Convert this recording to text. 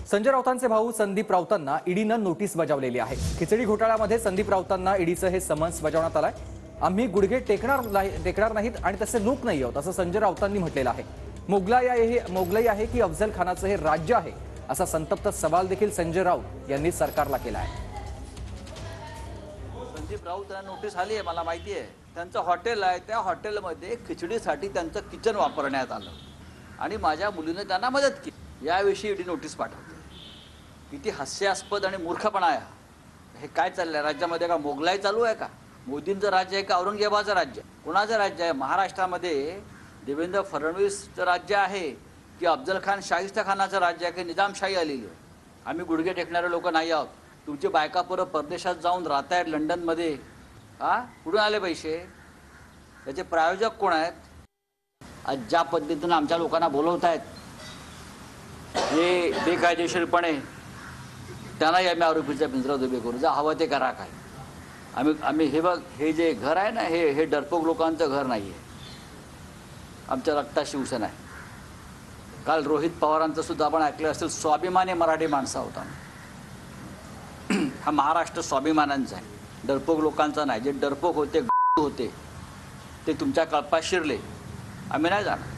संजय राऊतांचे भाऊ संदीप राऊतांना ईडीनं नोटीस बजावलेली आहे। खिचडी घोटाळ्यामध्ये संदीप राऊतांना ईडीचं हे समन्स बजावण्यात आलंय। आम्ही गुडघे टेकणार नाहीत आणि तसे लोक नाही आहोत असं संजय राऊतांनी म्हटलेलं आहे। मोगलाई आहे की अफजल खानाचं हे राज्य आहे असा संतप्त सवाल देखील संजय राऊत यांनी सरकारला केला आहे। संदीप राऊत यांना नोटीस आली आहे, मला माहिती आहे। त्यांचं हॉटेल आहे, त्या हॉटेलमध्ये खिचडीसाठी त्यांचं किचन वापरण्यात आलं आणि माझ्या मुलीने त्यांना मदत केली। याविषयी ईडी नोटीस पाठवते। किती हास्यास्पद आणि मूर्खपणा आहे हे। काय चाललंय राज्यामध्ये? का मोगलाई चालू आहे का? मोदींचं राज्य आहे का औरंगजेबाचं राज्य? कोणाचं राज्य आहे? महाराष्ट्रामध्ये देवेंद्र फडणवीसचं राज्य आहे की अफजल खान शाहिस्ता खानाचं राज्य आहे की निजामशाही आलेली आहे? आम्ही गुडघे टेकणारे लोक नाही आहोत। तुमची बायका परत परदेशात जाऊन राहतायत लंडनमध्ये, कुठून आले पैसे? त्याचे प्रायोजक कोण आहेत? आज ज्या पद्धतीनं आमच्या लोकांना बोलवत आहेत हे बेकायदेशीरपणे, त्यांनाही आम्ही आरोपीच्या पिंजऱ्यात उभे करू। जा हवं ते करा। काय आम्ही हे बघ, हे जे घर आहे ना, हे डरपोक लोकांचं घर नाही आहे। आमच्या रक्तात शिवसेना आहे। काल रोहित पवारांचं सुद्धा आपण ऐकलं असेल, स्वाभिमानी मराठी माणसा होता। हा महाराष्ट्र स्वाभिमानांचा आहे, डरपोक लोकांचा नाही। जे डरपोक होते ते तुमच्या कळपात शिरले। आम्ही नाही जाणार।